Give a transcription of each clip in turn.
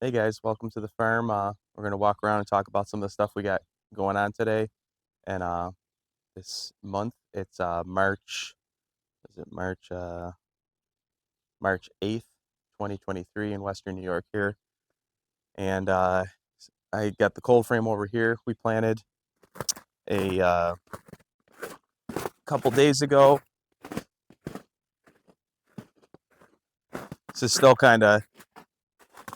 Hey guys, welcome to the farm. We're gonna walk around and talk about some of the stuff we got going on today. And this month, it's March. Is it March? March 8th, 2023, in Western New York here. And I got the cold frame over here. We planted a couple days ago. This is still kind of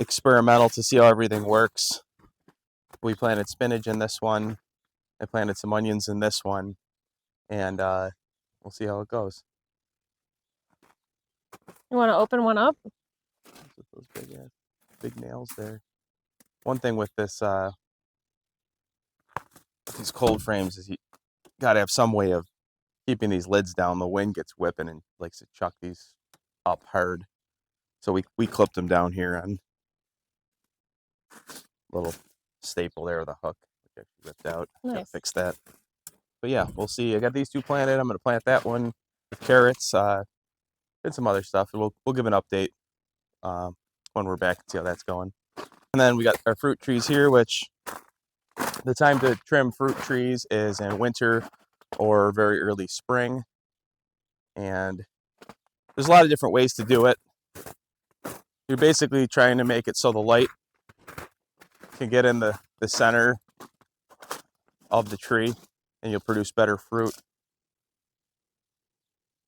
experimental to see how everything works. We planted spinach in this one. I planted some onions in this one, and we'll see how it goes. You want to open one up? With those big nails there. One thing with this these cold frames is you got to have some way of keeping these lids down. The wind gets whipping and likes to chuck these up hard. So we clipped them down here on little staple there, the hook, which actually ripped out. Nice. Gotta fix that. But yeah, we'll see. I got these two planted. I'm gonna plant that one with carrots, and some other stuff. And we'll give an update when we're back and see how that's going. And then we got our fruit trees here, which the time to trim fruit trees is in winter or very early spring. And there's a lot of different ways to do it. You're basically trying to make it so the light can get in the center of the tree and you'll produce better fruit.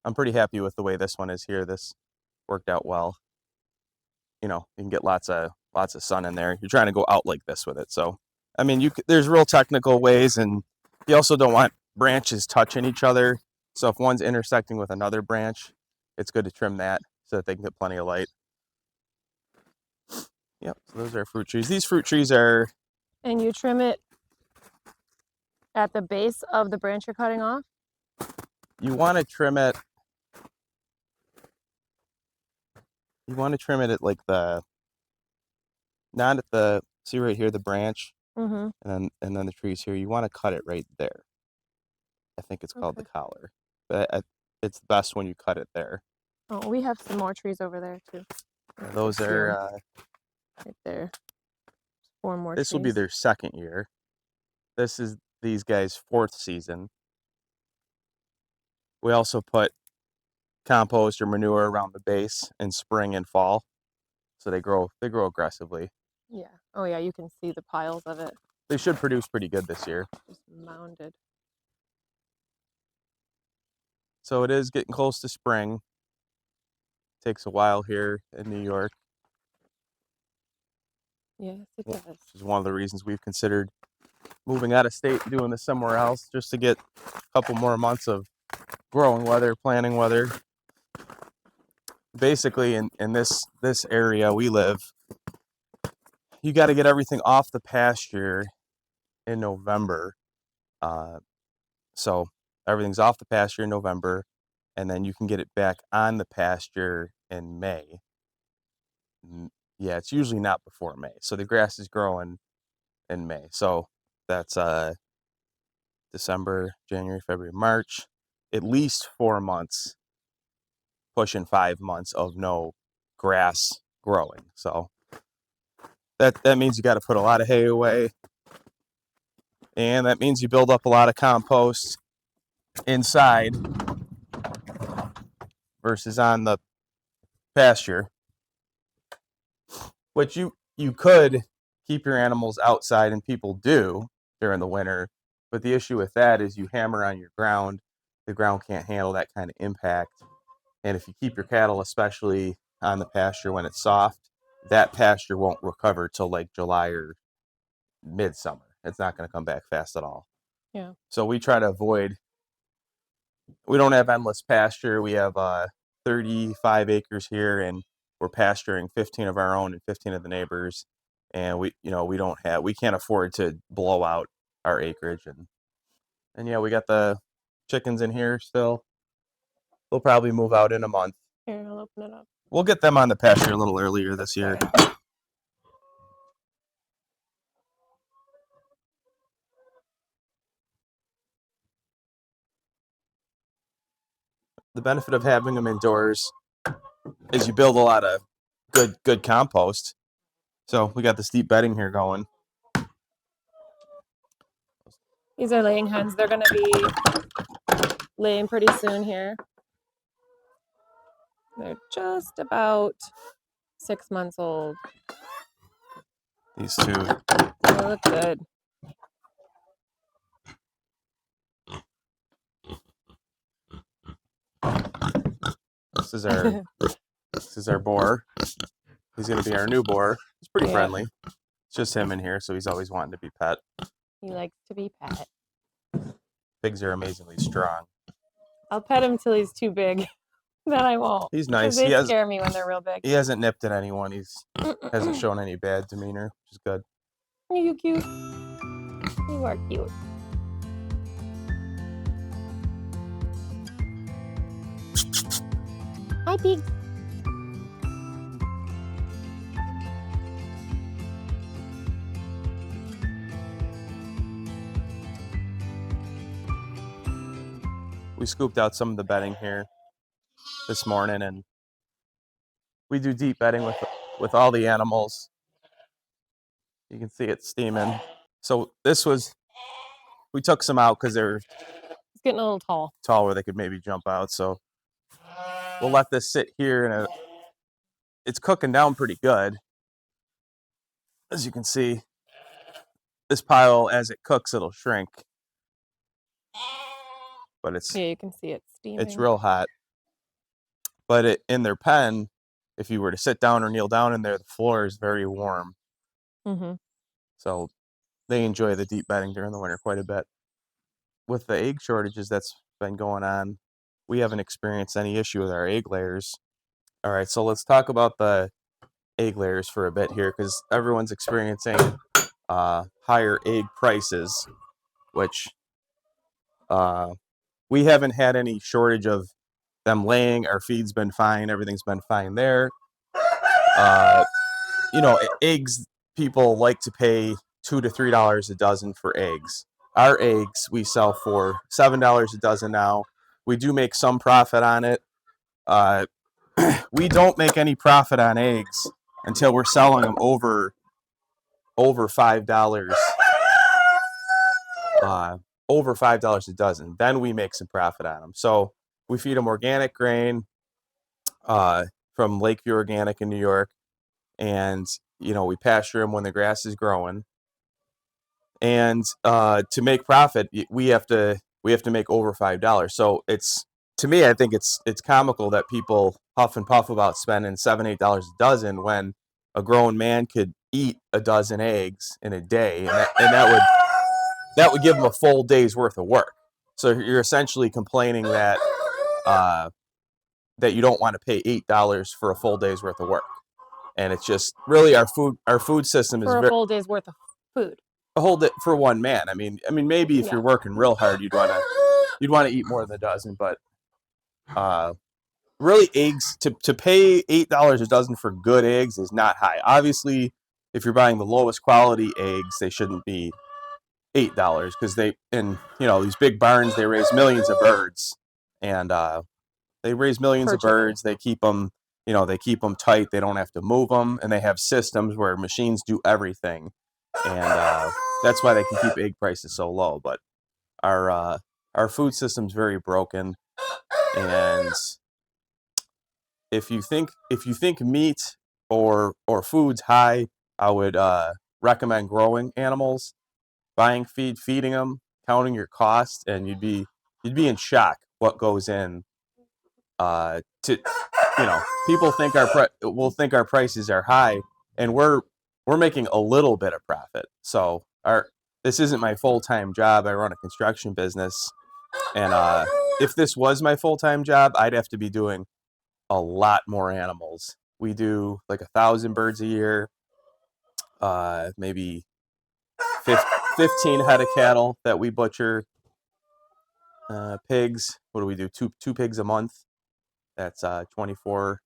I'm pretty happy with the way this one is here. This worked out well. You know, you can get lots of sun in there. You're trying to go out like this with it. So, I mean, there's real technical ways, and you also don't want branches touching each other. So if one's intersecting with another branch, it's good to trim that so that they can get plenty of light. Yep, so those are fruit trees. These fruit trees are... And you trim it at the base of the branch you're cutting off? You want to trim it... You want to trim it at like the... Not at the... See right here, the branch? Mm-hmm. And then the trees here. You want to cut it right there. I think it's called the collar. But it's best when you cut it there. Oh, we have some more trees over there too. Those are... right there. 4 more This trees. will be their second year. This is these guys' 4th season. We also put compost or manure around the base in spring and fall, so they grow aggressively. Yeah. Oh yeah, you can see the piles of it. They should produce pretty good this year. Just mounded. So it is getting close to spring. Takes a while here in New York. Yes, it does. Which is one of the reasons we've considered moving out of state and doing this somewhere else, just to get a couple more months of growing weather, planting weather. Basically, in this area we live, you got to get everything off the pasture in November. So everything's off the pasture in November, and then you can get it back on the pasture in May. Yeah, it's usually not before May. So the grass is growing in May. So that's December, January, February, March. At least 4 months, pushing 5 months of no grass growing. So that means you got to put a lot of hay away. And that means you build up a lot of compost inside versus on the pasture. Which you could keep your animals outside, and people do during the winter. But the issue with that is you hammer on your ground. The ground can't handle that kind of impact. And if you keep your cattle, especially on the pasture when it's soft, that pasture won't recover till like July or midsummer. It's not going to come back fast at all. Yeah. So we try to avoid... We don't have endless pasture. We have 35 acres here, and we're pasturing 15 of our own and 15 of the neighbors. And we can't afford to blow out our acreage. And yeah, we got the chickens in here still. They'll probably move out in a month. Here, I'll open it up. We'll get them on the pasture a little earlier this year. The benefit of having them indoors is you build a lot of good compost. So we got this deep bedding here going. These are laying hens. They're going to be laying pretty soon here. They're just about 6 months old. These two. They look good. This is our boar. He's gonna be our new boar. He's pretty friendly. It's just him in here, so he's always wanting to be pet. He likes to be pet. Pigs are amazingly strong. I'll pet him till he's too big. Then I won't. He's nice. They scare me when they're real big. He hasn't nipped at anyone. He's hasn't shown any bad demeanor, which is good. Are you cute? You are cute. Hi, pig. We scooped out some of the bedding here this morning, and we do deep bedding with all the animals. You can see it steaming. So we took some out because they're It's getting a little tall where they could maybe jump out. So we'll let this sit here, and it's cooking down pretty good. As you can see, this pile, as it cooks, it'll shrink. But you can see it steaming. It's real hot. But in their pen, if you were to sit down or kneel down in there, the floor is very warm. Mm-hmm. So they enjoy the deep bedding during the winter quite a bit. With the egg shortages that's been going on, we haven't experienced any issue with our egg layers. All right, so let's talk about the egg layers for a bit here, because everyone's experiencing higher egg prices, which we haven't had any shortage of them laying. Our feed's been fine. Everything's been fine there. Eggs, people like to pay $2 to $3 a dozen for eggs. Our eggs we sell for $7 a dozen now. We do make some profit on it. We don't make any profit on eggs until we're selling them over $5. Over $5 a dozen. Then we make some profit on them. So we feed them organic grain from Lakeview Organic in New York, and we pasture them when the grass is growing. And to make profit, we have to make over $5. So to me, I think it's comical that people huff and puff about spending $7, $8 a dozen when a grown man could eat a dozen eggs in a day, and that would give them a full day's worth of work. So you're essentially complaining that that you don't want to pay $8 for a full day's worth of work, and it's just really our food system is for a full day's worth of food. A whole day for one man. I mean, maybe if you're working real hard, you'd want to eat more than a dozen, but really, eggs to pay $8 a dozen for good eggs is not high. Obviously, if you're buying the lowest quality eggs, they shouldn't be $8 because these big barns, they raise millions of birds, and they raise millions of birds. They keep them, they keep them tight. They don't have to move them, and they have systems where machines do everything, and that's why they can keep egg prices so low. But our food system's very broken, and if you think meat or food's high, I would recommend growing animals, buying feed, feeding them, counting your cost, and you'd be in shock what goes in people think will think our prices are high, and we're making a little bit of profit. So this isn't my full-time job. I run a construction business, and if this was my full-time job, I'd have to be doing a lot more animals. We do like 1,000 birds a year, maybe 15 head of cattle that we butcher. Pigs, what do we do? Two pigs a month. That's 24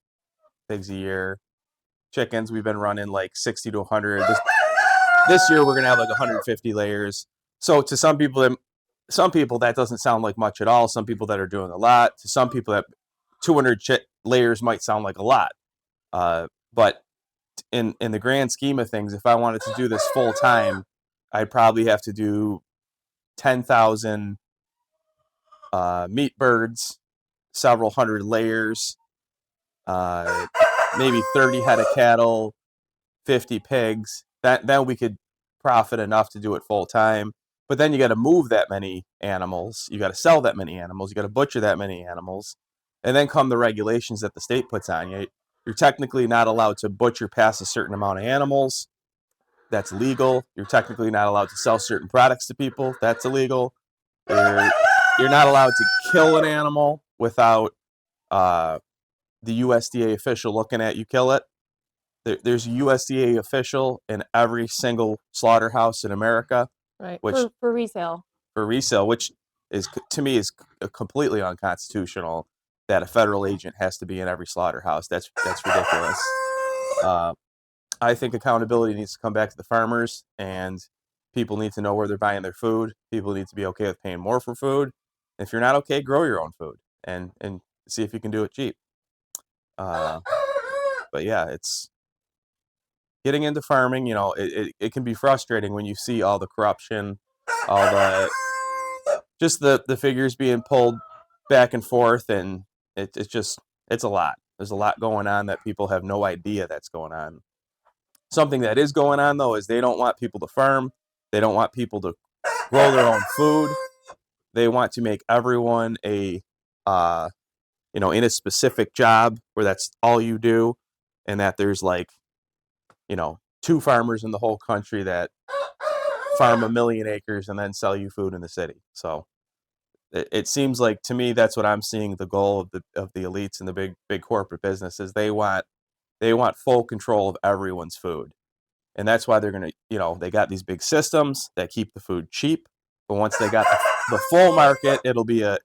pigs a year. Chickens, we've been running like 60 to 100. This year we're gonna have like 150 layers. So to some people that doesn't sound like much at all. Some people that are doing a lot. To some people that 200 layers might sound like a lot. But in the grand scheme of things, if I wanted to do this full time, I'd probably have to do 10,000 meat birds, several hundred layers, uh, maybe 30 head of cattle, 50 pigs. Then we could profit enough to do it full time. But then you got to move that many animals. You got to sell that many animals. You got to butcher that many animals. And then come the regulations that the state puts on you. You're technically not allowed to butcher past a certain amount of animals. That's legal. You're technically not allowed to sell certain products to people. That's illegal. You're, you're not allowed to kill an animal without uh, the USDA official looking at you kill it. There's a USDA official in every single slaughterhouse in America, Right. which For resale. for resale, which is to me is completely unconstitutional. That a federal agent has to be in every slaughterhouse. That's ridiculous. I think accountability needs to come back to the farmers, and people need to know where they're buying their food. People need to be okay with paying more for food. If you're not okay, grow your own food and see if you can do it cheap. But yeah, it's getting into farming. It can be frustrating when you see all the corruption, all the just the figures being pulled back and forth, and it's a lot. There's a lot going on that people have no idea that's going on. Something that is going on though is they don't want people to farm. They don't want people to grow their own food. They want to make everyone in a specific job where that's all you do, and that there's like, 2 farmers in the whole country that farm 1 million acres and then sell you food in the city. So it seems like to me that's what I'm seeing the goal of the elites and the big corporate businesses. They want full control of everyone's food. And that's why they're going to, they got these big systems that keep the food cheap. But once they got the full market, it'll be the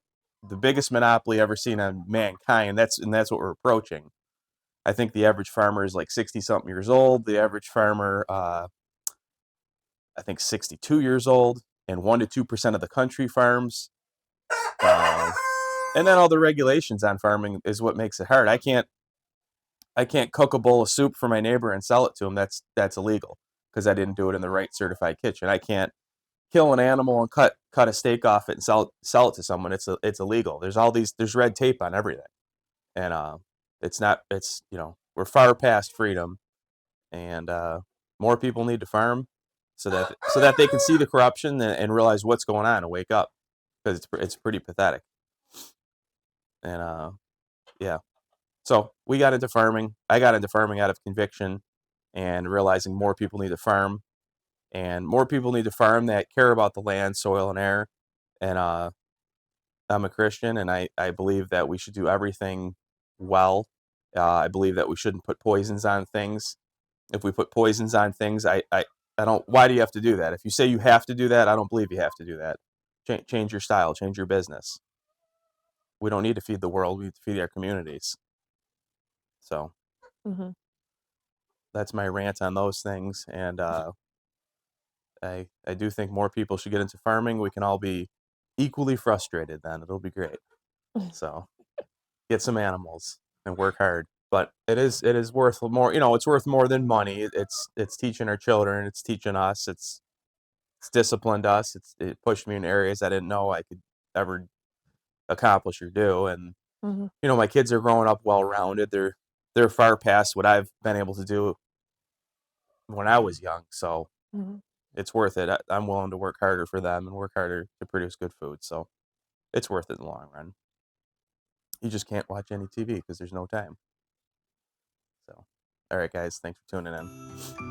biggest monopoly ever seen on mankind. That's what we're approaching. I think the average farmer is like 60 something years old. The average farmer, I think 62 years old, and 1 to 2% of the country farms. And then all the regulations on farming is what makes it hard. I can't cook a bowl of soup for my neighbor and sell it to him. That's illegal because I didn't do it in the right certified kitchen. I can't kill an animal and cut a steak off it and sell it to someone. It's illegal. There's red tape on everything, and we're far past freedom, and more people need to farm so that they can see the corruption and realize what's going on and wake up, because it's pretty pathetic. And yeah. So we got into farming. I got into farming out of conviction and realizing more people need to farm, and more people need to farm that care about the land, soil, and air. And I'm a Christian, and I believe that we should do everything well. I believe that we shouldn't put poisons on things. If we put poisons on things, I don't. Why do you have to do that? If you say you have to do that, I don't believe you have to do that. Change your style, change your business. We don't need to feed the world. We need to feed our communities. So Hmm. that's my rant on those things. And I do think more people should get into farming. We can all be equally frustrated then. It'll be great. So get some animals and work hard. But it is worth more. It's worth more than money. It's teaching our children. It's teaching us. It's disciplined us. It pushed me in areas I didn't know I could ever accomplish or do. And Hmm. my kids are growing up well rounded. They're far past what I've been able to do when I was young. So Hmm. it's worth it. I'm willing to work harder for them and work harder to produce good food. So it's worth it in the long run. You just can't watch any TV because there's no time. So, all right, guys, thanks for tuning in.